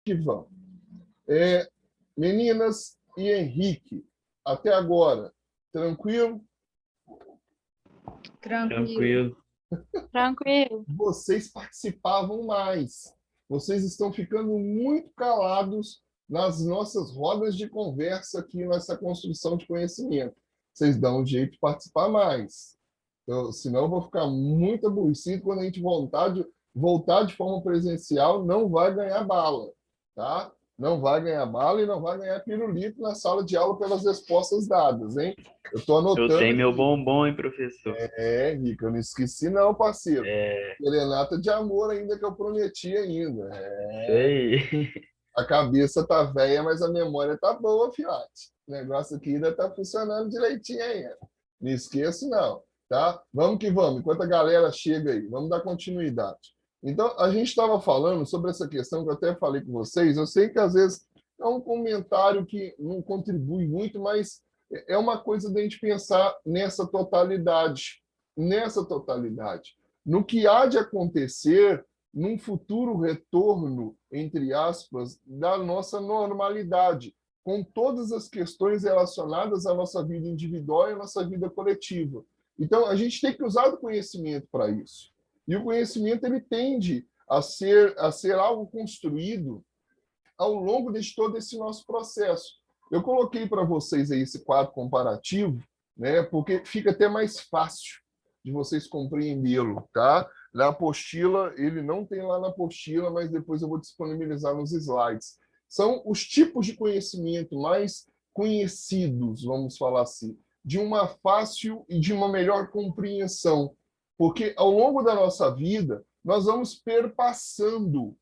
Que vamos. Meninas e Henrique, até agora, tranquilo? Tranquilo. Tranquilo. Vocês participavam mais. Vocês estão ficando muito calados nas nossas rodas de conversa aqui nessa construção de conhecimento. Vocês dão um jeito de participar mais. Então, senão eu vou ficar muito aborrecido quando a gente voltar de forma presencial, não vai ganhar bala, tá? Não vai ganhar bala e não vai ganhar pirulito na sala de aula pelas respostas dadas, hein? Eu estou Eu anotando tenho meu aqui. bombom, hein, professor? Rica, eu não esqueci não, parceiro. É, Serenata de amor ainda que eu prometi ainda. sei. A cabeça tá velha, mas a memória tá boa, fiote. O negócio aqui ainda tá funcionando direitinho ainda. Não esqueço, não. Tá? Vamos que vamos, enquanto a galera chega aí. Vamos dar continuidade. Então, a gente estava falando sobre essa questão que eu até falei com vocês. Eu sei que às vezes é um comentário que não contribui muito, mas é uma coisa da gente pensar nessa totalidade. Nessa totalidade. No que há de acontecer num futuro retorno, entre aspas, da nossa normalidade, com todas as questões relacionadas à nossa vida individual e à nossa vida coletiva. Então, a gente tem que usar o conhecimento para isso. E o conhecimento ele tende a ser algo construído ao longo de todo esse nosso processo. Eu coloquei para vocês aí esse quadro comparativo, né, porque fica até mais fácil de vocês compreendê-lo, tá? Na apostila, ele não tem lá na apostila, mas depois eu vou disponibilizar nos slides. São os tipos de conhecimento mais conhecidos, vamos falar assim, de uma fácil e de uma melhor compreensão, porque ao longo da nossa vida nós vamos perpassando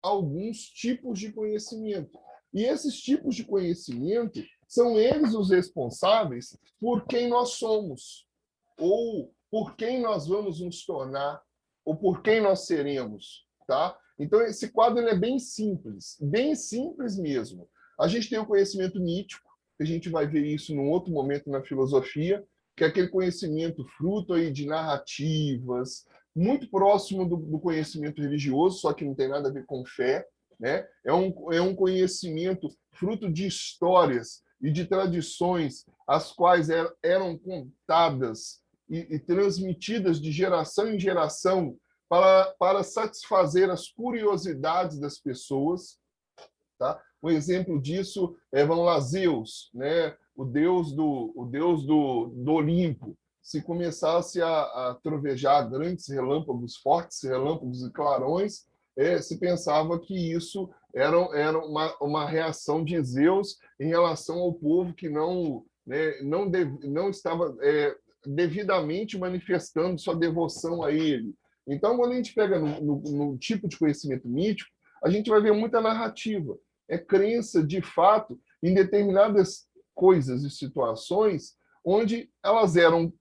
alguns tipos de conhecimento. E esses tipos de conhecimento são eles os responsáveis por quem nós somos, ou por quem nós vamos nos tornar, ou por quem nós seremos. Tá? Então, esse quadro ele é bem simples mesmo. A gente tem o conhecimento mítico, que a gente vai ver isso num outro momento na filosofia, que é aquele conhecimento fruto aí de narrativas, muito próximo do conhecimento religioso, só que não tem nada a ver com fé. Né? É um conhecimento fruto de histórias e de tradições, as quais eram contadas e transmitidas de geração em geração para satisfazer as curiosidades das pessoas. Tá? Um exemplo disso vamos lá, Zeus, né? O deus do Olimpo. Se começasse a trovejar grandes relâmpagos, fortes relâmpagos e clarões, se pensava que isso era uma reação de Zeus em relação ao povo que não estava devidamente manifestando sua devoção a ele. Então, quando a gente pega no tipo de conhecimento mítico, a gente vai ver muita narrativa. É crença, de fato, em determinadas coisas e situações onde elas eram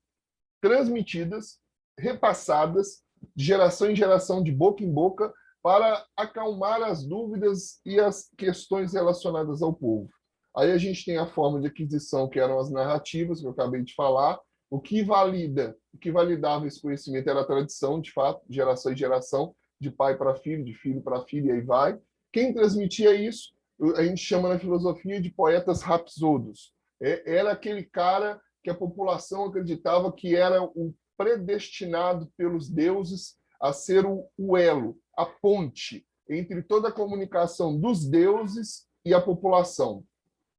transmitidas, repassadas, de geração em geração, de boca em boca, para acalmar as dúvidas e as questões relacionadas ao povo. Aí a gente tem a forma de aquisição, que eram as narrativas, que eu acabei de falar. O que validava esse conhecimento era a tradição, de fato, de geração em geração, de pai para filho, de filho para filho, e aí vai. Quem transmitia isso, a gente chama na filosofia de poetas rapsodos. Era aquele cara que a população acreditava que era o predestinado pelos deuses a ser o elo, a ponte entre toda a comunicação dos deuses e a população.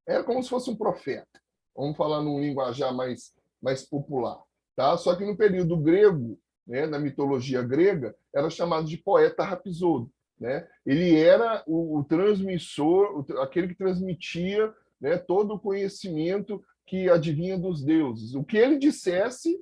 Era como se fosse um profeta. Vamos falar num linguajar mais popular. Tá? Só que no período grego, né, na mitologia grega, era chamado de poeta rapsodo. Né? Ele era o transmissor, aquele que transmitia, né, todo o conhecimento que adivinha dos deuses. O que ele dissesse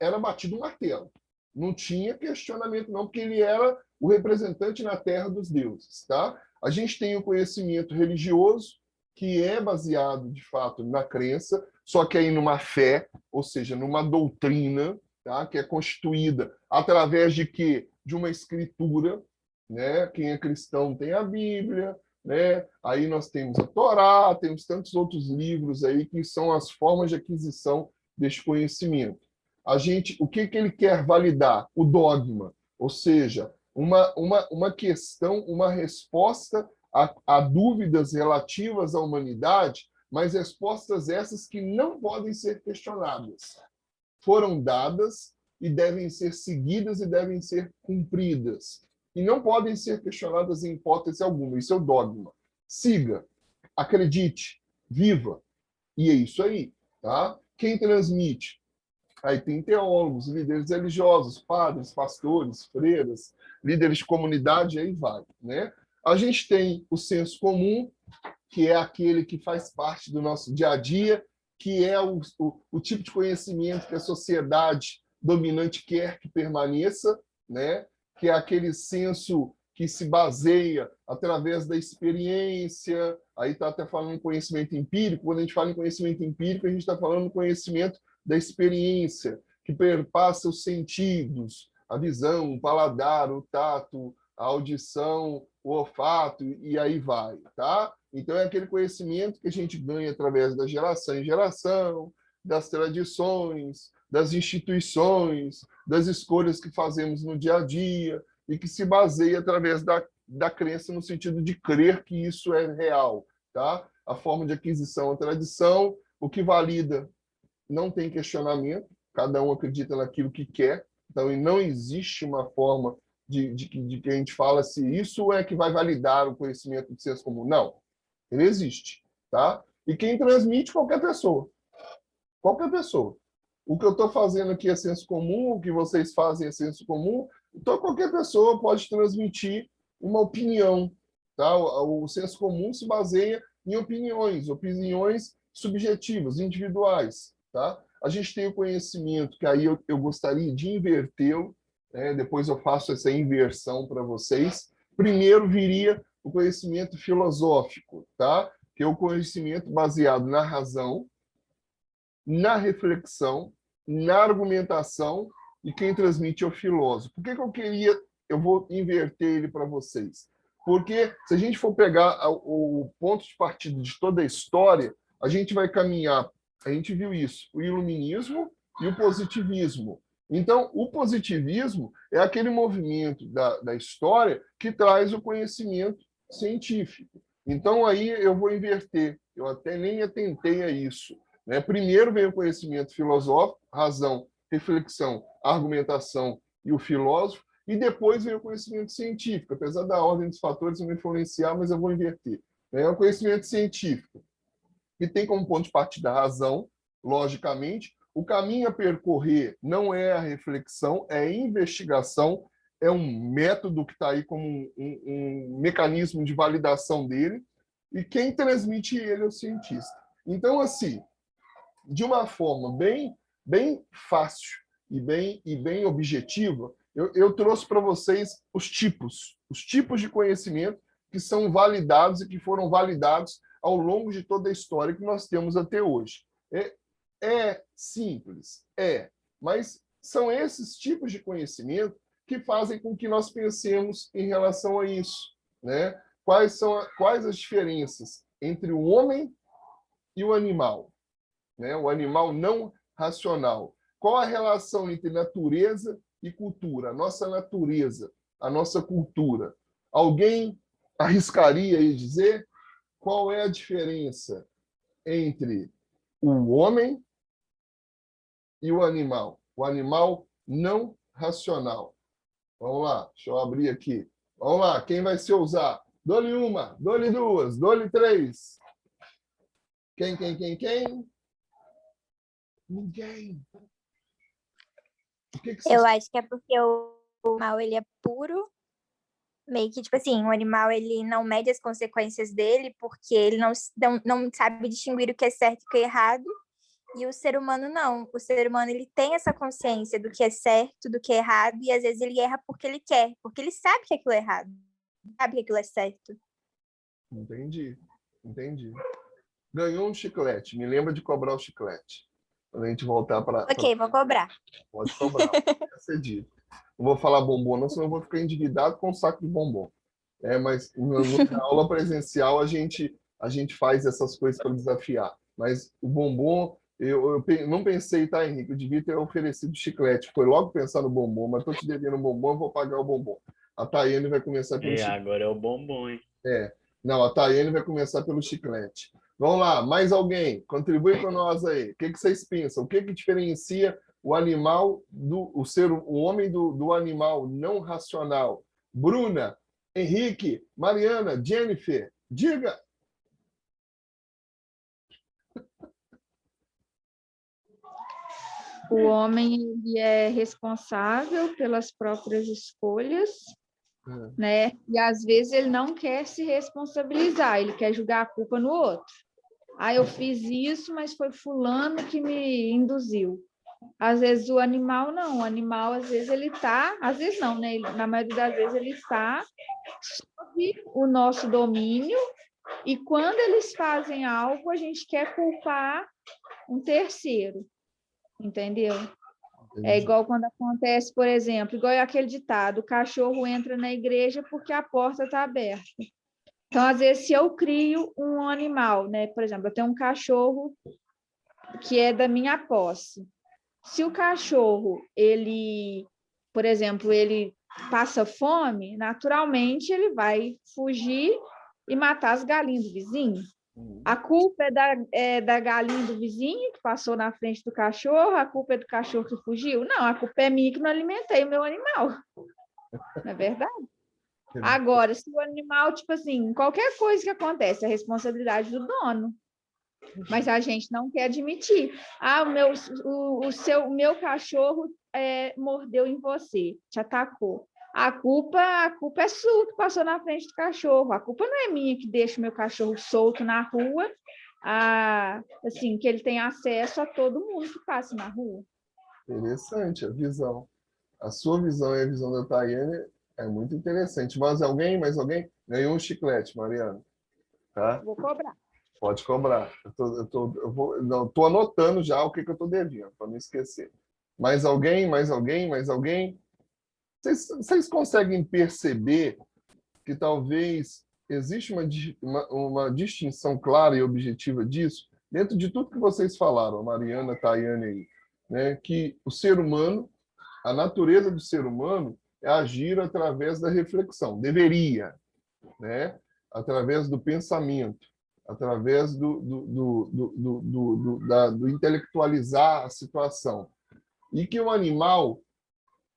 era batido um martelo. Não tinha questionamento, não, porque ele era o representante na terra dos deuses. Tá? A gente tem o conhecimento religioso, que é baseado, de fato, na crença, só que aí numa fé, ou seja, numa doutrina, tá? Que é constituída através de quê? De uma escritura. Né? Quem é cristão tem a Bíblia, né? Aí nós temos a Torá, temos tantos outros livros aí que são as formas de aquisição deste conhecimento. O que ele quer validar? O dogma, ou seja, uma questão, uma resposta há dúvidas relativas à humanidade, mas respostas essas que não podem ser questionadas. Foram dadas e devem ser seguidas e devem ser cumpridas. E não podem ser questionadas em hipótese alguma. Isso é o dogma. Siga, acredite, viva. E é isso aí. Tá? Quem transmite? Aí tem teólogos, líderes religiosos, padres, pastores, freiras, líderes de comunidade, aí vai. Né? A gente tem o senso comum, que é aquele que faz parte do nosso dia a dia, que é o tipo de conhecimento que a sociedade dominante quer que permaneça, né? Que é aquele senso que se baseia através da experiência. Aí está até falando em conhecimento empírico. Quando a gente fala em conhecimento empírico, a gente está falando do conhecimento da experiência, que perpassa os sentidos, a visão, o paladar, o tato, a audição, o olfato, e aí vai, tá? Então, é aquele conhecimento que a gente ganha através da geração em geração, das tradições, das instituições, das escolhas que fazemos no dia a dia, e que se baseia através da crença, no sentido de crer que isso é real, tá? A forma de aquisição, a tradição, o que valida não tem questionamento, cada um acredita naquilo que quer, então não existe uma forma de que a gente fala se isso é que vai validar o conhecimento de senso comum. Não, ele existe. Tá? E quem transmite, qualquer pessoa. Qualquer pessoa. O que eu estou fazendo aqui é senso comum, o que vocês fazem é senso comum, então qualquer pessoa pode transmitir uma opinião. Tá? O senso comum se baseia em opiniões subjetivas, individuais. Tá? A gente tem o conhecimento, que aí eu gostaria de invertê-lo, né? Depois eu faço essa inversão para vocês. Primeiro viria o conhecimento filosófico, tá? Que é o conhecimento baseado na razão, na reflexão, na argumentação, e quem transmite é o filósofo. Por que eu vou inverter ele para vocês? Porque se a gente for pegar o ponto de partida de toda a história, a gente vai caminhar, a gente viu isso, o iluminismo e o positivismo. Então, o positivismo é aquele movimento da história que traz o conhecimento científico. Então, aí eu vou inverter. Eu até nem atentei a isso. Né? Primeiro vem o conhecimento filosófico, razão, reflexão, argumentação e o filósofo, e depois vem o conhecimento científico. Apesar da ordem dos fatores me influenciar, mas eu vou inverter. É o conhecimento científico, que tem como ponto de partida a razão, logicamente. O caminho a percorrer não é a reflexão, é a investigação, é um método que está aí como um mecanismo de validação dele, e quem transmite ele é o cientista. Então, assim, de uma forma bem fácil e bem objetiva, eu trouxe para vocês os tipos de conhecimento que são validados e que foram validados ao longo de toda a história que nós temos até hoje. É simples, mas são esses tipos de conhecimento que fazem com que nós pensemos em relação a isso, né? Quais as diferenças entre o homem e o animal? Né? O animal não racional. Qual a relação entre natureza e cultura? A nossa natureza, a nossa cultura. Alguém arriscaria aí dizer qual é a diferença entre o homem e o animal não racional? Vamos lá, deixa eu abrir aqui. Vamos lá, quem vai se ousar? Dou-lhe uma, dou-lhe duas, dou-lhe três. Quem? Ninguém. Eu acho que é porque o animal ele é puro, meio que tipo assim, o animal ele não mede as consequências dele porque ele não sabe distinguir o que é certo e o que é errado, e o ser humano não. O ser humano ele tem essa consciência do que é certo, do que é errado, e às vezes ele erra porque ele quer, porque ele sabe que aquilo é errado, sabe que aquilo é certo. Entendi. Ganhou um chiclete, me lembra de cobrar o chiclete. Quando a gente voltar para... Ok, vou cobrar. Pode cobrar, pode ser dito. Não vou falar bombom, não, senão eu vou ficar endividado com um saco de bombom. Mas na aula presencial a gente faz essas coisas para desafiar. Mas o bombom, eu não pensei, tá, Henrique? Eu devia ter oferecido chiclete. Foi logo pensar no bombom, mas estou te devendo um bombom, eu vou pagar o bombom. A Tayane vai começar pelo chiclete. Agora é o bombom, hein? Não, a Tayane vai começar pelo chiclete. Vamos lá, mais alguém? Contribui com nós aí. O que vocês pensam? O que diferencia o animal o homem do animal não racional? Bruna, Henrique, Mariana, Jennifer, diga. O homem ele é responsável pelas próprias escolhas, né? E às vezes ele não quer se responsabilizar, ele quer jogar a culpa no outro. Ah, eu fiz isso, mas foi fulano que me induziu. Às vezes o animal não, o animal às vezes ele está, às vezes não, né? Na maioria das vezes ele está sob o nosso domínio e quando eles fazem algo, a gente quer culpar um terceiro, entendeu? É igual quando acontece, por exemplo, igual aquele ditado, o cachorro entra na igreja porque a porta está aberta. Então, às vezes, se eu crio um animal, né? Por exemplo, eu tenho um cachorro que é da minha posse. Se o cachorro, ele, por exemplo, ele passa fome, naturalmente ele vai fugir e matar as galinhas do vizinho. A culpa é da galinha do vizinho que passou na frente do cachorro, a culpa é do cachorro que fugiu? Não, a culpa é minha que não alimentei o meu animal. Não é verdade? Agora, se o animal, tipo assim, qualquer coisa que acontece, é responsabilidade do dono. Mas a gente não quer admitir. Ah, o meu cachorro mordeu em você, te atacou. A culpa é sua que passou na frente do cachorro. A culpa não é minha que deixa o meu cachorro solto na rua, assim, que ele tem acesso a todo mundo que passa na rua. Interessante a visão. A sua visão e a visão da Tayane é muito interessante. Mais alguém? Ganhou um chiclete, Mariana. Tá? Vou cobrar. Pode cobrar. Eu tô anotando já o que eu estou devendo, para não esquecer. Mais alguém? Vocês conseguem perceber que talvez existe uma distinção clara e objetiva disso, dentro de tudo que vocês falaram, Mariana, Tayane aí, né? Que o ser humano, a natureza do ser humano é agir através da reflexão. Deveria, né? Através do pensamento, através do intelectualizar a situação. E que o animal,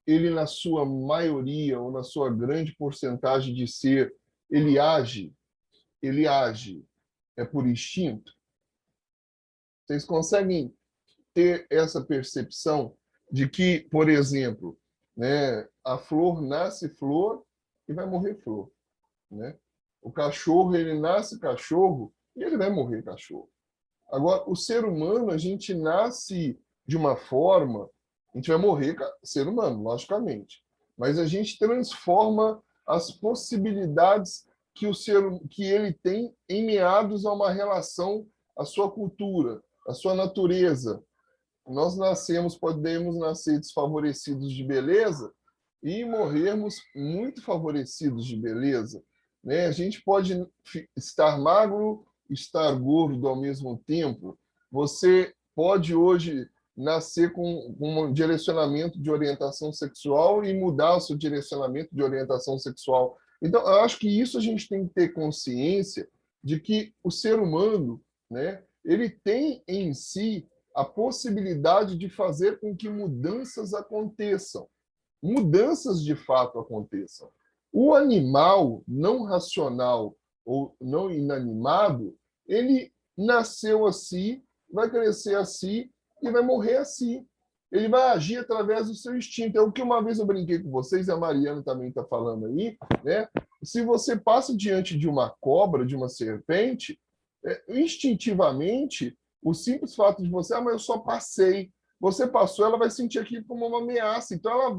ele na sua maioria, ou na sua grande porcentagem de ser, ele age por instinto. Vocês conseguem ter essa percepção de que, por exemplo, né, a flor nasce flor e vai morrer flor, né? O cachorro, ele nasce cachorro e ele vai morrer cachorro. Agora, o ser humano, a gente nasce de uma forma, a gente vai morrer ser humano, logicamente, mas a gente transforma as possibilidades que ele tem em meados a uma relação, à sua cultura, à sua natureza. Nós podemos nascer desfavorecidos de beleza e morrermos muito favorecidos de beleza, né? A gente pode estar magro, estar gordo ao mesmo tempo. Você pode hoje nascer com um direcionamento de orientação sexual e mudar o seu direcionamento de orientação sexual. Então, eu acho que isso a gente tem que ter consciência de que o ser humano, né, ele tem em si a possibilidade de fazer com que mudanças aconteçam. Mudanças de fato aconteçam. O animal não racional ou não inanimado, ele nasceu assim, vai crescer assim e vai morrer assim. Ele vai agir através do seu instinto. É o que uma vez eu brinquei com vocês, e a Mariana também está falando aí, né? Se você passa diante de uma cobra, de uma serpente, instintivamente, o simples fato de você, mas eu só passei. Você passou, ela vai sentir aquilo como uma ameaça. Então,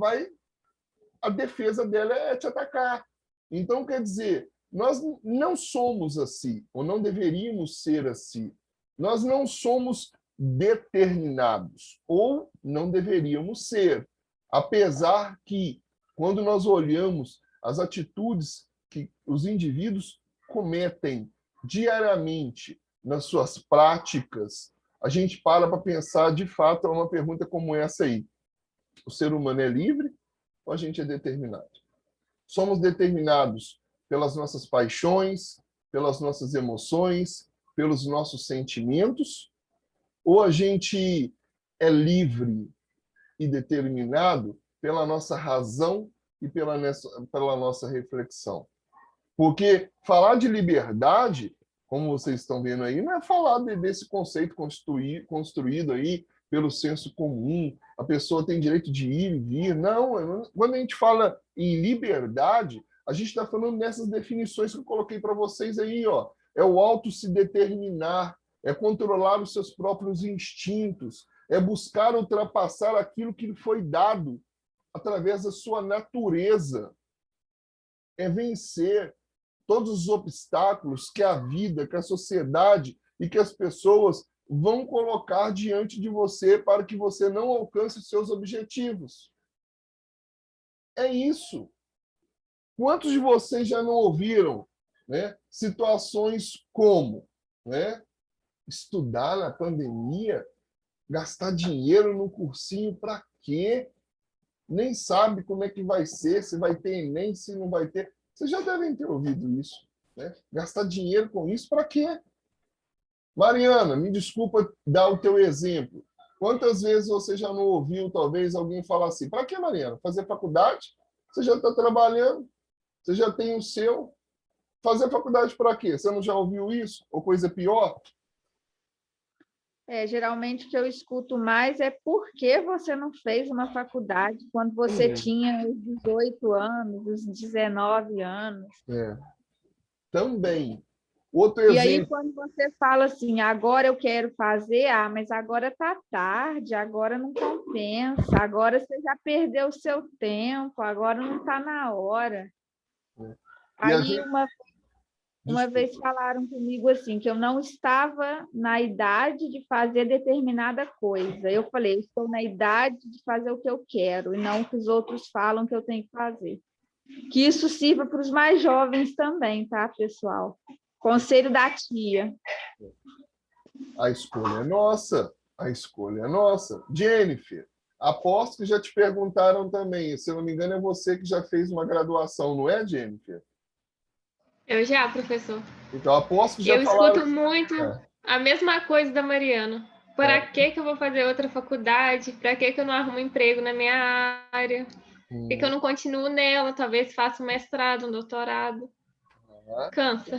a defesa dela é te atacar. Então, quer dizer, nós não somos assim, ou não deveríamos ser assim. Nós não somos determinados, ou não deveríamos ser. Apesar que, quando nós olhamos as atitudes que os indivíduos cometem diariamente nas suas práticas, a gente para pensar, de fato, uma pergunta como essa aí. O ser humano é livre ou a gente é determinado? Somos determinados pelas nossas paixões, pelas nossas emoções, pelos nossos sentimentos? Ou a gente é livre e determinado pela nossa razão e pela nossa reflexão? Porque falar de liberdade, como vocês estão vendo aí, não é falar desse conceito construído aí pelo senso comum, a pessoa tem direito de ir e vir. Não, quando a gente fala em liberdade, a gente está falando nessas definições que eu coloquei para vocês aí, ó. É o auto se determinar, é controlar os seus próprios instintos, é buscar ultrapassar aquilo que lhe foi dado através da sua natureza, é vencer todos os obstáculos que a vida, que a sociedade e que as pessoas vão colocar diante de você para que você não alcance os seus objetivos. É isso. Quantos de vocês já não ouviram, né, situações como, né, estudar na pandemia, gastar dinheiro no cursinho para quê? Nem sabe como é que vai ser, se vai ter Enem, se não vai ter. Vocês já devem ter ouvido isso, né? Gastar dinheiro com isso para quê? Mariana, me desculpa dar o teu exemplo. Quantas vezes você já não ouviu, talvez, alguém falar assim, para que, Mariana? Fazer faculdade? Você já está trabalhando, você já tem o seu. Fazer faculdade para quê? Você não já ouviu isso? Ou coisa pior? Geralmente o que eu escuto mais é por que você não fez uma faculdade quando você tinha os 18 anos, os 19 anos. Também. Outro E exemplo. aí, quando você fala assim, agora eu quero fazer, mas agora está tarde, agora não compensa, agora você já perdeu o seu tempo, agora não está na hora. E a Aí, gente... uma vez falaram comigo assim, que eu não estava na idade de fazer determinada coisa. Eu falei, eu estou na idade de fazer o que eu quero, e não o que os outros falam que eu tenho que fazer. Que isso sirva para os mais jovens também, tá, pessoal? Conselho da tia. A escolha é nossa. A escolha é nossa. Jennifer, aposto que já te perguntaram também. Se eu não me engano, é você que já fez uma graduação, não é, Jennifer? Eu já, professor. Então, aposto que já eu falaram... escuto muito a mesma coisa da Mariana. Para que eu vou fazer outra faculdade? Para que eu não arrumo emprego na minha área? Por que eu não continuo nela? Talvez faça um mestrado, um doutorado. Cansa.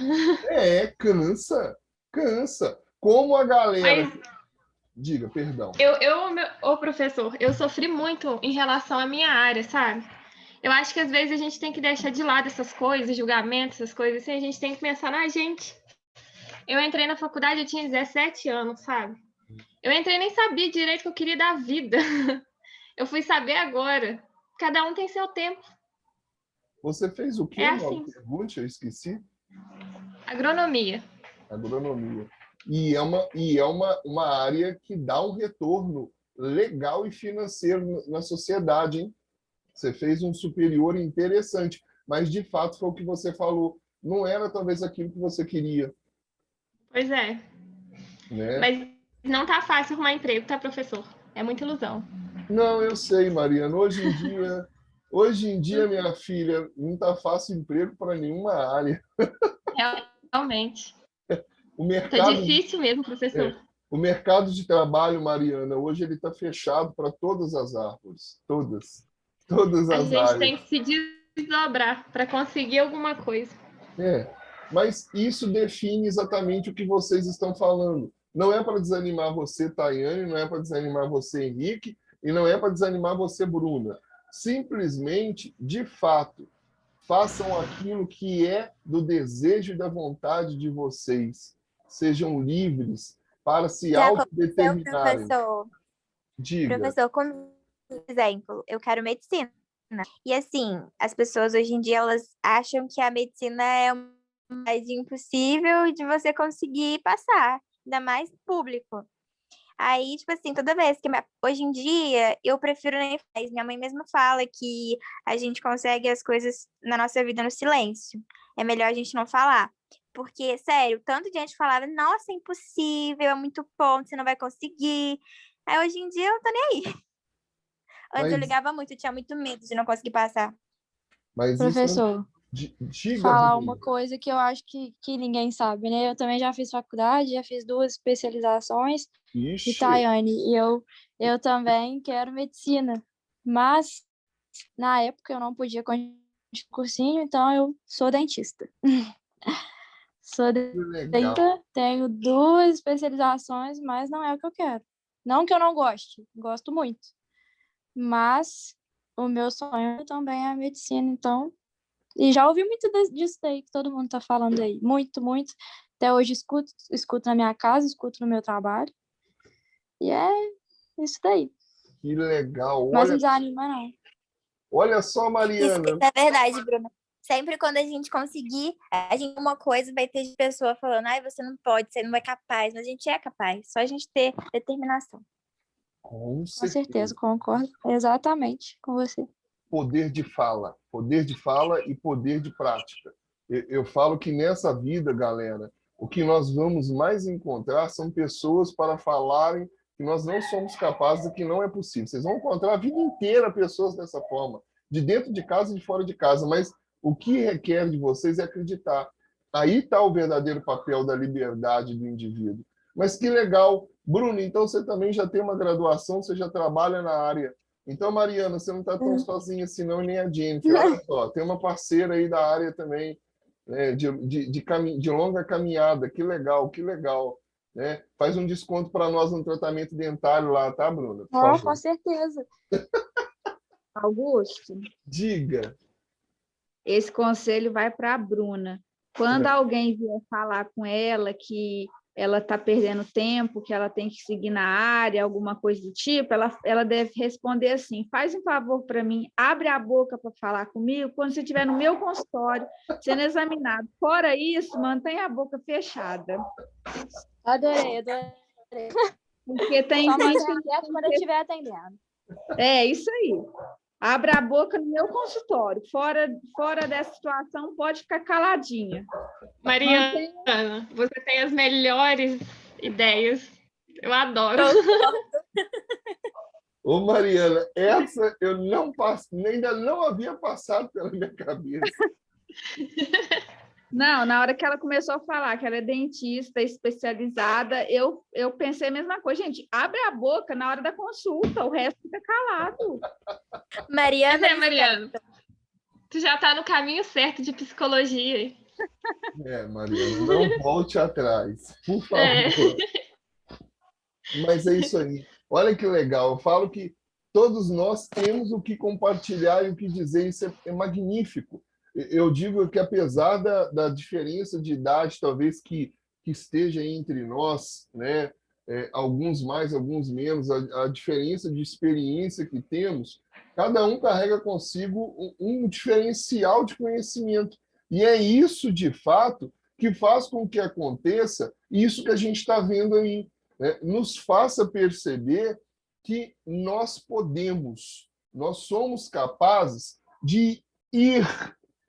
Cansa. Como a galera... Mas... Diga, perdão. Professor, eu sofri muito em relação à minha área, sabe? Eu acho que às vezes a gente tem que deixar de lado essas coisas, julgamentos, essas coisas assim, a gente tem que pensar na gente. Eu entrei na faculdade, eu tinha 17 anos, sabe? Eu entrei e nem sabia direito o que eu queria da vida. Eu fui saber agora. Cada um tem seu tempo. Você fez o quê? É assim. Pergunte, eu esqueci. Agronomia. Agronomia. E é uma área que dá um retorno legal e financeiro na sociedade, hein? Você fez um superior interessante, mas de fato foi o que você falou. Não era talvez aquilo que você queria. Pois é. Né? Mas não tá fácil arrumar emprego, tá, professor? É muita ilusão. Não, eu sei, Mariana. Hoje em dia, minha filha, não tá fácil emprego para nenhuma área. Realmente. O mercado, tá difícil mesmo, professor. O mercado de trabalho, Mariana, hoje ele está fechado para todas as árvores. Todas as áreas. A gente tem que se desdobrar para conseguir alguma coisa. Mas isso define exatamente o que vocês estão falando. Não é para desanimar você, Tayane, não é para desanimar você, Henrique, e não é para desanimar você, Bruna. Simplesmente, de fato, façam aquilo que é do desejo e da vontade de vocês. Sejam livres para se autodeterminarem. Professor, como exemplo, eu quero medicina. E assim, as pessoas hoje em dia, elas acham que a medicina é mais impossível de você conseguir passar, ainda mais público. Aí, tipo assim, toda vez que... Hoje em dia, eu prefiro nem fazer. Minha mãe mesma fala que a gente consegue as coisas na nossa vida no silêncio. É melhor a gente não falar. Porque, sério, tanto de gente falava, nossa, é impossível, é muito ponto, você não vai conseguir. Aí, hoje em dia, eu não tô nem aí. Antes eu ligava muito, eu tinha muito medo de não conseguir passar. Mas professor, Diga, falar Bruna. uma coisa que eu acho que ninguém sabe, né? Eu também já fiz faculdade, já fiz 2 especializações, e Ixi, Tayane, eu também quero medicina, mas na época eu não podia continuar o cursinho, então eu sou dentista. Sou que legal. dentista, tenho 2 especializações, mas não é o que eu quero. Não que eu não goste, gosto muito, mas o meu sonho também é a medicina, então. E já ouvi muito disso daí que todo mundo tá falando aí. Muito, muito. Até hoje escuto na minha casa, escuto no meu trabalho. E é isso daí. Que legal. Mas não desanima, não. Olha só, Isso Mariana. é verdade, Bruna. Sempre quando a gente conseguir, a gente uma coisa vai ter de pessoa falando, ai, você não pode, você não é capaz, mas a gente é capaz, só a gente ter determinação. Com Com certeza. certeza, concordo exatamente com você. Poder de fala e poder de prática. Eu falo que nessa vida, galera, o que nós vamos mais encontrar são pessoas para falarem que nós não somos capazes e que não é possível. Vocês vão encontrar a vida inteira pessoas dessa forma, de dentro de casa e de fora de casa, mas o que requer de vocês é acreditar. Aí está o verdadeiro papel da liberdade do indivíduo. Mas que legal. Bruno, então você também já tem uma graduação, você já trabalha na área. Então, Mariana, você não está tão sozinha assim, não, nem a Jennifer. Olha só, tem uma parceira aí da área também, né, de longa caminhada. Que legal, que legal. Né? Faz um desconto para nós no tratamento dentário lá, tá, Bruna? Por Oh, favor. com certeza. Augusto, Diga. esse conselho vai para a Bruna. Quando alguém vier falar com ela que ela está perdendo tempo, que ela tem que seguir na área, alguma coisa do tipo, ela deve responder assim: faz um favor para mim, abre a boca para falar comigo quando você estiver no meu consultório, sendo examinado. Fora isso, mantenha a boca fechada. Adorei. Porque tem Só gente manter quieto quando eu estiver atendendo. É isso aí. Abre a boca no meu consultório. Fora dessa situação, pode ficar caladinha. Mariana, você tem as melhores ideias. Eu adoro. Ô, Mariana, essa eu não ainda não havia passado pela minha cabeça. Não, na hora que ela começou a falar que ela é dentista especializada, eu pensei a mesma coisa. Gente, abre a boca na hora da consulta, o resto fica calado. Mariana, Mariana, tu já está no caminho certo de psicologia. Mariana, não volte atrás, por favor. Mas é isso aí. Olha que legal. Eu falo que todos nós temos o que compartilhar e o que dizer. Isso é magnífico. Eu digo que, apesar da diferença de idade, talvez que esteja entre nós, né? Alguns mais, alguns menos, a diferença de experiência que temos, cada um carrega consigo um diferencial de conhecimento. E é isso, de fato, que faz com que aconteça isso que a gente está vendo aí. Né? Nos faça perceber que nós somos capazes de ir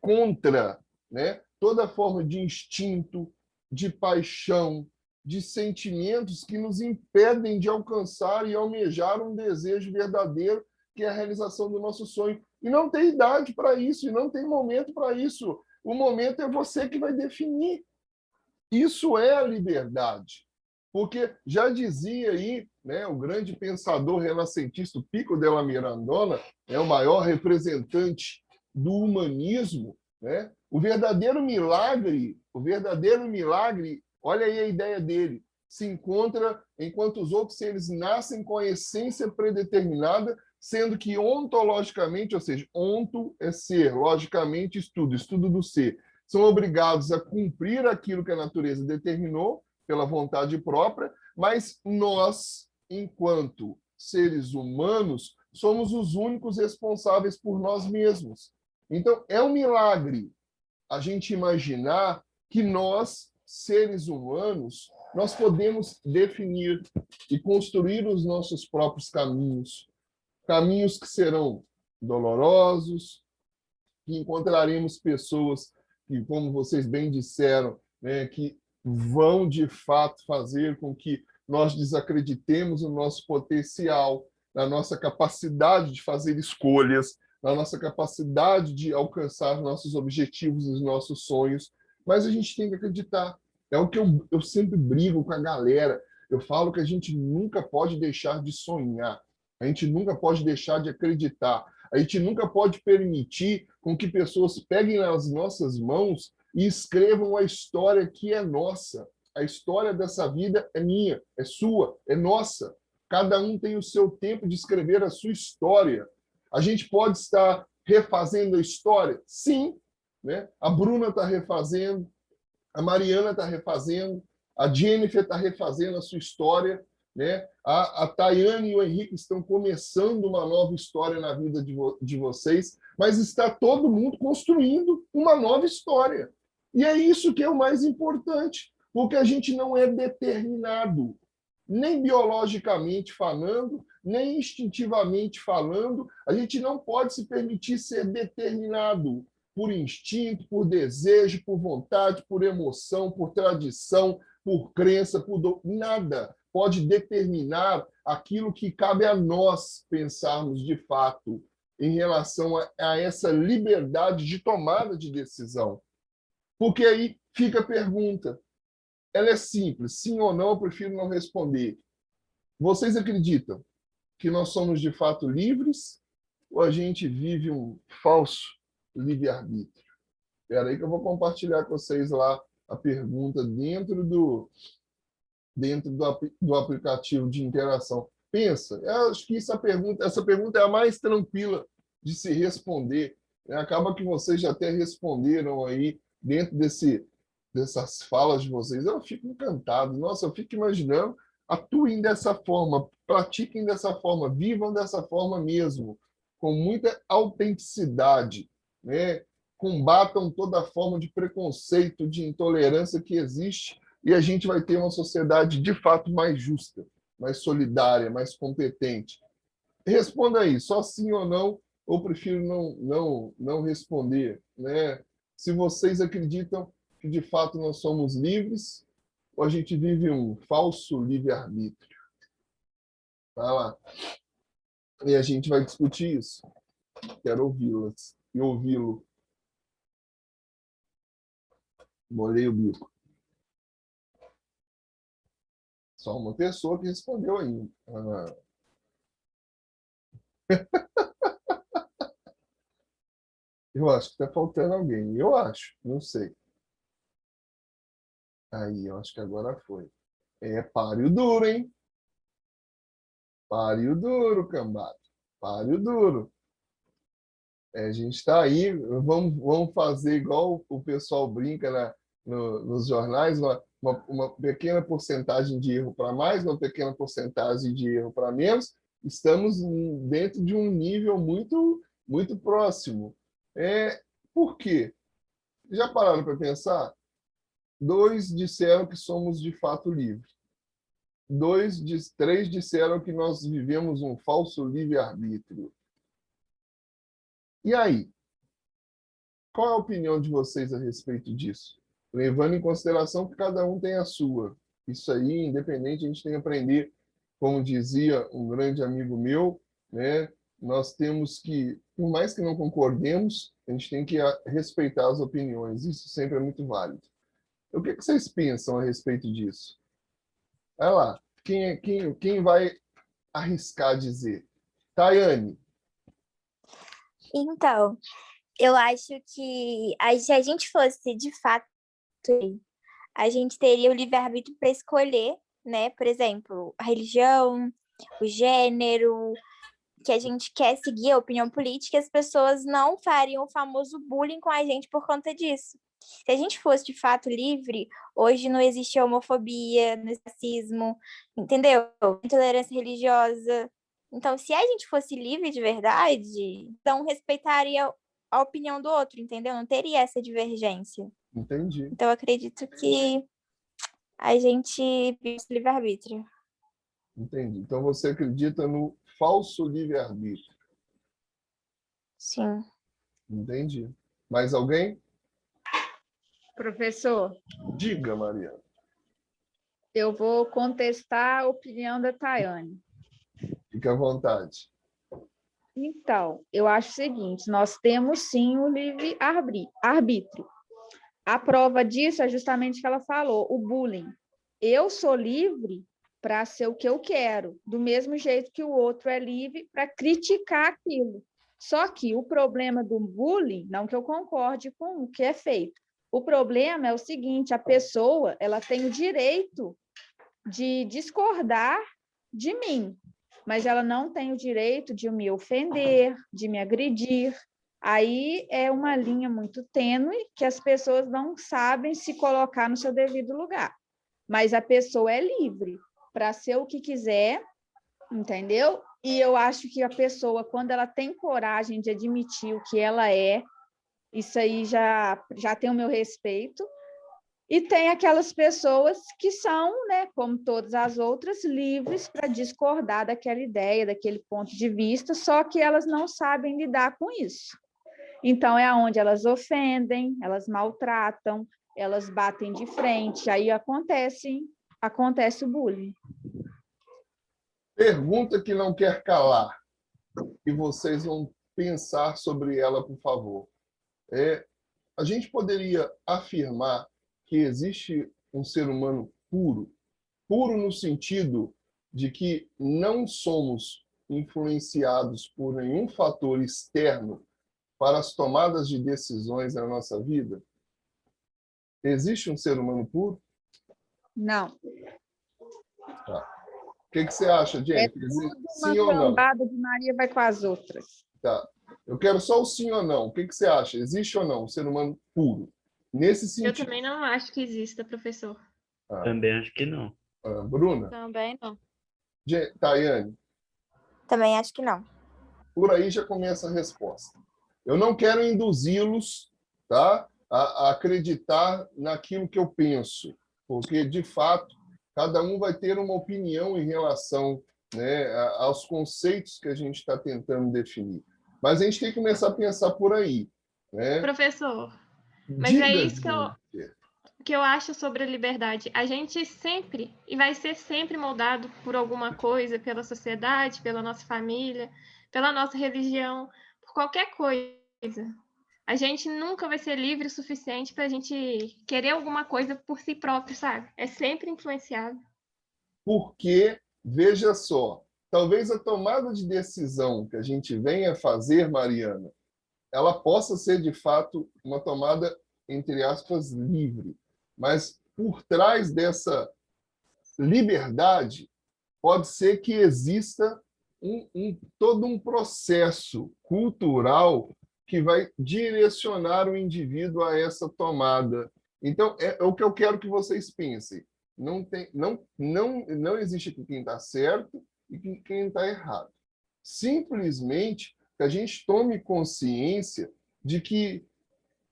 contra, né, toda forma de instinto, de paixão, de sentimentos que nos impedem de alcançar e almejar um desejo verdadeiro, que é a realização do nosso sonho. E não tem idade para isso, e não tem momento para isso. O momento é você que vai definir. Isso é a liberdade. Porque já dizia aí, né, o grande pensador renascentista Pico della Mirandola, o maior representante do humanismo, né? O verdadeiro milagre, olha aí a ideia dele, se encontra enquanto os outros seres nascem com a essência predeterminada, sendo que ontologicamente, ou seja, onto é ser, logicamente estudo do ser, são obrigados a cumprir aquilo que a natureza determinou pela vontade própria, mas nós, enquanto seres humanos, somos os únicos responsáveis por nós mesmos. Então, é um milagre a gente imaginar que nós, seres humanos, nós podemos definir e construir os nossos próprios caminhos que serão dolorosos, que encontraremos pessoas que, como vocês bem disseram, né, que vão, de fato, fazer com que nós desacreditemos no nosso potencial, na nossa capacidade de fazer escolhas, na nossa capacidade de alcançar nossos objetivos, os nossos sonhos, mas a gente tem que acreditar. É o que eu sempre brigo com a galera. Eu falo que a gente nunca pode deixar de sonhar, a gente nunca pode deixar de acreditar, a gente nunca pode permitir com que pessoas peguem nas nossas mãos e escrevam a história que é nossa. A história dessa vida é minha, é sua, é nossa. Cada um tem o seu tempo de escrever a sua história. A gente pode estar refazendo a história? Sim. Né? A Bruna está refazendo, a Mariana está refazendo, a Jennifer está refazendo a sua história, né? A Tayane e o Henrique estão começando uma nova história na vida de vocês, mas está todo mundo construindo uma nova história. E é isso que é o mais importante, porque a gente não é determinado, nem biologicamente falando, nem instintivamente falando. A gente não pode se permitir ser determinado por instinto, por desejo, por vontade, por emoção, por tradição, por crença, por nada pode determinar aquilo que cabe a nós pensarmos de fato em relação a essa liberdade de tomada de decisão. Porque aí fica a pergunta. Ela é simples, sim ou não, eu prefiro não responder. Vocês acreditam que nós somos de fato livres ou a gente vive um falso livre-arbítrio? Espera aí que eu vou compartilhar com vocês lá a pergunta dentro do aplicativo de interação. Pensa, eu acho que essa pergunta é a mais tranquila de se responder. Acaba que vocês já até responderam aí dentro dessas falas de vocês. Eu fico encantado. Nossa, eu fico imaginando. Atuem dessa forma, pratiquem dessa forma, vivam dessa forma mesmo, com muita autenticidade, né? Combatam toda forma de preconceito, de intolerância que existe, e a gente vai ter uma sociedade de fato mais justa, mais solidária, mais competente. Responda aí, só sim ou não, ou prefiro não responder, né? Se vocês acreditam que de fato nós somos livres, ou a gente vive um falso livre-arbítrio? Vai lá. E a gente vai discutir isso. Quero ouvi-las e ouvi-lo. Molhei o bico. Só uma pessoa que respondeu ainda. Eu acho que está faltando alguém. Eu acho, não sei. Aí, eu acho que agora foi. É páreo duro, hein? Páreo duro, cambada. Páreo duro. A gente está aí, vamos fazer igual o pessoal brinca nos jornais, uma pequena porcentagem de erro para mais, uma pequena porcentagem de erro para menos. Estamos dentro de um nível muito, muito próximo. Por quê? Já pararam para pensar? 2 disseram que somos de fato livres. 3 disseram que nós vivemos um falso livre-arbítrio. E aí? Qual é a opinião de vocês a respeito disso? Levando em consideração que cada um tem a sua. Isso aí, independente, a gente tem que aprender, como dizia um grande amigo meu, né? Nós temos que, por mais que não concordemos, a gente tem que respeitar as opiniões. Isso sempre é muito válido. O que vocês pensam a respeito disso? Vai lá. Quem vai arriscar dizer? Tayane. Então, eu acho que se a gente fosse de fato, a gente teria o livre-arbítrio para escolher, né? Por exemplo, a religião, o gênero, que a gente quer seguir, a opinião política, as pessoas não fariam o famoso bullying com a gente por conta disso. Se a gente fosse de fato livre, hoje não existe homofobia, não existe racismo, entendeu? Intolerância religiosa. Então, se a gente fosse livre de verdade, então respeitaria a opinião do outro, entendeu? Não teria essa divergência. Entendi. Então, eu acredito que a gente vive esse livre-arbítrio. Entendi. Então, você acredita no falso livre-arbítrio? Sim. Entendi. Mais alguém? Professor, Diga, Mariana. eu vou contestar a opinião da Tayane. Fique à vontade. Então, eu acho o seguinte, nós temos sim o livre-arbítrio. A prova disso é justamente o que ela falou, o bullying. Eu sou livre para ser o que eu quero, do mesmo jeito que o outro é livre para criticar aquilo. Só que o problema do bullying, não que eu concorde com o que é feito, o problema é o seguinte, a pessoa ela tem o direito de discordar de mim, mas ela não tem o direito de me ofender, de me agredir. Aí é uma linha muito tênue que as pessoas não sabem se colocar no seu devido lugar. Mas a pessoa é livre para ser o que quiser, entendeu? E eu acho que a pessoa, quando ela tem coragem de admitir o que ela é, isso aí já tem o meu respeito. E tem aquelas pessoas que são, né, como todas as outras, livres para discordar daquela ideia, daquele ponto de vista, só que elas não sabem lidar com isso. Então, é onde elas ofendem, elas maltratam, elas batem de frente, aí acontece o bullying. Pergunta que não quer calar, e vocês vão pensar sobre ela, por favor. A gente poderia afirmar que existe um ser humano puro? Puro no sentido de que não somos influenciados por nenhum fator externo para as tomadas de decisões na nossa vida? Existe um ser humano puro? Não. Tá. O que você acha, Jennifer? Sim ou não? Uma cambada de Maria vai com as outras. Tá. Eu quero só o sim ou não. O que você acha? Existe ou não um ser humano puro? Nesse sentido. Eu também não acho que exista, professor. Também acho que não. Bruna? Também não. Tayane? Também acho que não. Por aí já começa a resposta. Eu não quero induzi-los, tá, a acreditar naquilo que eu penso, porque, de fato, cada um vai ter uma opinião em relação, né, aos conceitos que a gente está tentando definir. Mas a gente tem que começar a pensar por aí. Né? Professor, mas é isso que eu acho sobre a liberdade. A gente sempre, e vai ser sempre moldado por alguma coisa, pela sociedade, pela nossa família, pela nossa religião, por qualquer coisa. A gente nunca vai ser livre o suficiente para a gente querer alguma coisa por si próprio, sabe? É sempre influenciado. Porque, veja só, talvez a tomada de decisão que a gente venha fazer, Mariana, ela possa ser, de fato, uma tomada, entre aspas, livre. Mas, por trás dessa liberdade, pode ser que exista todo um processo cultural que vai direcionar o indivíduo a essa tomada. Então, é o que eu quero que vocês pensem. Não existe quem está certo e quem está errado. Simplesmente que a gente tome consciência de que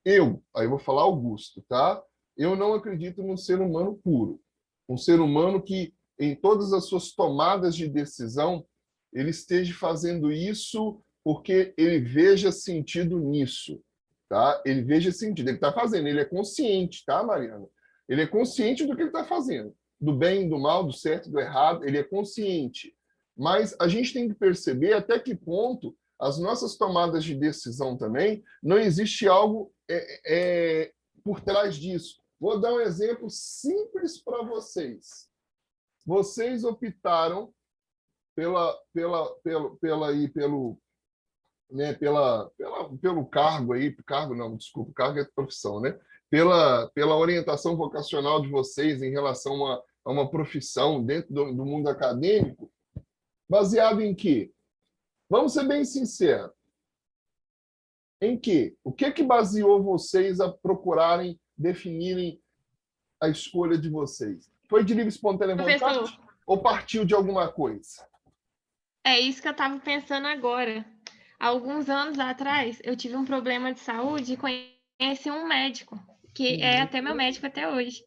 aí eu vou falar Augusto, tá? Eu não acredito num ser humano puro. Um ser humano que, em todas as suas tomadas de decisão, ele esteja fazendo isso porque ele veja sentido nisso, tá? Ele veja sentido, ele está fazendo, ele é consciente, tá, Mariana? Ele é consciente do que ele está fazendo, do bem, do mal, do certo, do errado, ele é consciente. Mas a gente tem que perceber até que ponto as nossas tomadas de decisão também, não existe algo por trás disso. Vou dar um exemplo simples para vocês. Vocês optaram pelo cargo aí, cargo não, desculpa, cargo é profissão, né? Pela orientação vocacional de vocês em relação a uma profissão dentro do mundo acadêmico, baseado em quê? Vamos ser bem sinceros. Em quê? O que baseou vocês a procurarem, definirem a escolha de vocês? Foi de livre espontânea vontade ou partiu de alguma coisa? É isso que eu estava pensando agora. Há alguns anos atrás, eu tive um problema de saúde e conheci um médico, que é até meu médico até hoje.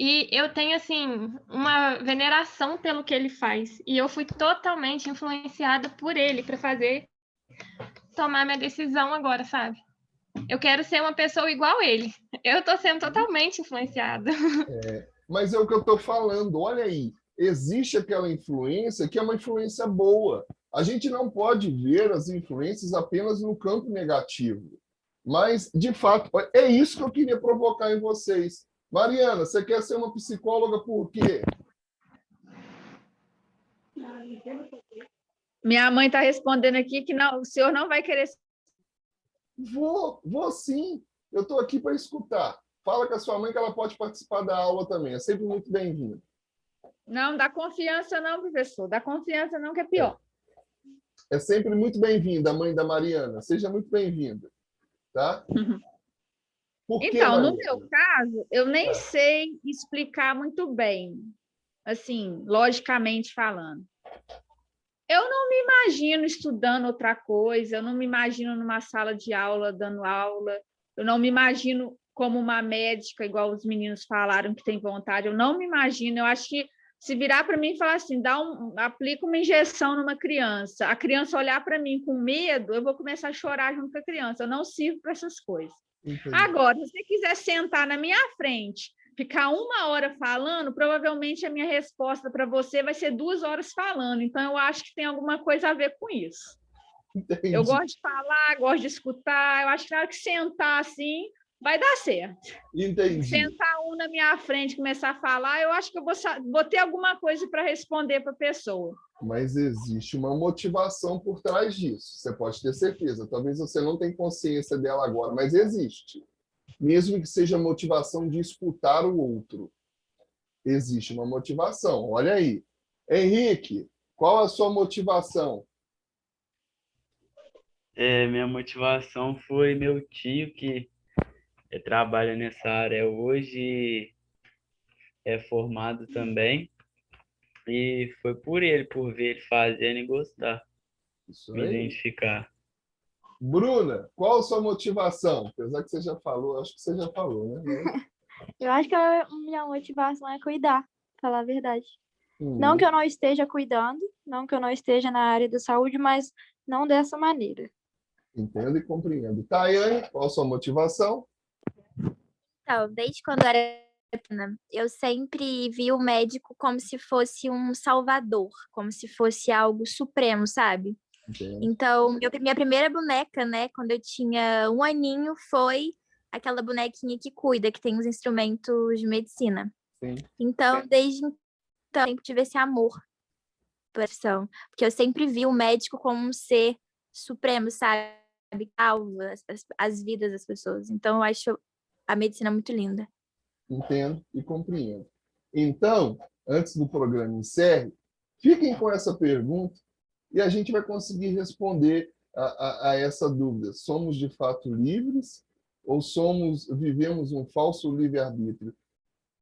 E eu tenho, assim, uma veneração pelo que ele faz. E eu fui totalmente influenciada por ele para tomar minha decisão agora, sabe? Eu quero ser uma pessoa igual a ele. Eu estou sendo totalmente influenciada. Mas é o que eu estou falando. Olha aí, existe aquela influência que é uma influência boa. A gente não pode ver as influências apenas no campo negativo. Mas, de fato, é isso que eu queria provocar em vocês. Mariana, você quer ser uma psicóloga por quê? Minha mãe está respondendo aqui que não, o senhor não vai querer. Vou sim. Eu estou aqui para escutar. Fala com a sua mãe que ela pode participar da aula também. É sempre muito bem-vinda. Não, dá confiança não, professor. Dá confiança não, que é pior. É sempre muito bem-vinda, a mãe da Mariana. Seja muito bem-vinda. Tá? Por quê, Então, no Mariana? meu caso, eu nem sei explicar muito bem, assim, logicamente falando. Eu não me imagino estudando outra coisa, eu não me imagino numa sala de aula dando aula, eu não me imagino como uma médica, igual os meninos falaram que tem vontade, eu não me imagino. Eu acho que se virar para mim e falar assim, aplica uma injeção numa criança, a criança olhar para mim com medo, eu vou começar a chorar junto com a criança. Eu não sirvo para essas coisas. Entendi. Agora, se você quiser sentar na minha frente, ficar 1 hora falando, provavelmente a minha resposta para você vai ser 2 horas falando. Então, eu acho que tem alguma coisa a ver com isso. Entendi. Eu gosto de falar, gosto de escutar. Eu acho que na hora que sentar assim, vai dar certo. Entendi. Sentar na minha frente e começar a falar, eu acho que eu vou ter alguma coisa para responder para a pessoa. Mas existe uma motivação por trás disso. Você pode ter certeza. Talvez você não tenha consciência dela agora, mas existe. Mesmo que seja a motivação de escutar o outro. Existe uma motivação. Olha aí. Henrique, qual a sua motivação? Minha motivação foi meu tio, que trabalha nessa área hoje, é formado também. E foi por ele, por ver ele fazendo e gostar, Isso me aí. identificar. Bruna, qual a sua motivação? Apesar que você já falou, acho que você já falou, né? Eu acho que a minha motivação é cuidar, falar a verdade. Não que eu não esteja cuidando, não que eu não esteja na área da saúde, mas não dessa maneira. Entendo e compreendo. Tayane, qual a sua motivação? Então, desde quando eu era pequena, eu sempre vi o médico como se fosse um salvador, como se fosse algo supremo, sabe? Entendo. Então, minha primeira boneca, né, quando eu tinha 1 aninho, foi aquela bonequinha que cuida, que tem os instrumentos de medicina. Sim. Então, desde então, eu sempre tive esse amor pela profissão, porque eu sempre vi o médico como um ser supremo, sabe? Salva as vidas das pessoas. Então, eu acho a medicina muito linda. Entendo e compreendo. Então, antes do programa encerre, fiquem com essa pergunta e a gente vai conseguir responder a essa dúvida. Somos de fato livres ou vivemos um falso livre-arbítrio?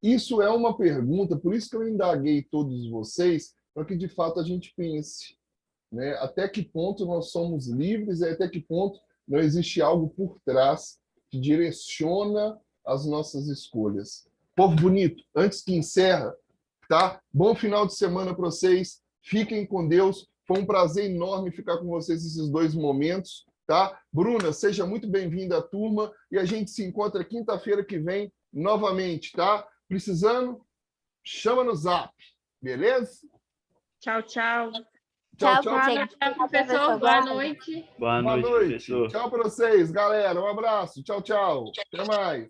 Isso é uma pergunta, por isso que eu indaguei todos vocês, para que de fato a gente pense, né? Até que ponto nós somos livres e até que ponto não existe algo por trás que direciona as nossas escolhas. Povo bonito, antes que encerra, tá? Bom final de semana para vocês. Fiquem com Deus. Foi um prazer enorme ficar com vocês esses 2 momentos, tá? Bruna, seja muito bem-vinda à turma e a gente se encontra quinta-feira que vem novamente, tá? Precisando, chama no Zap, beleza? Tchau, tchau. Tchau, Tchau, gente. Tchau, professor. Boa noite. Boa Boa noite, noite. professor. Tchau para vocês, galera. Um abraço. Tchau, tchau. Até mais.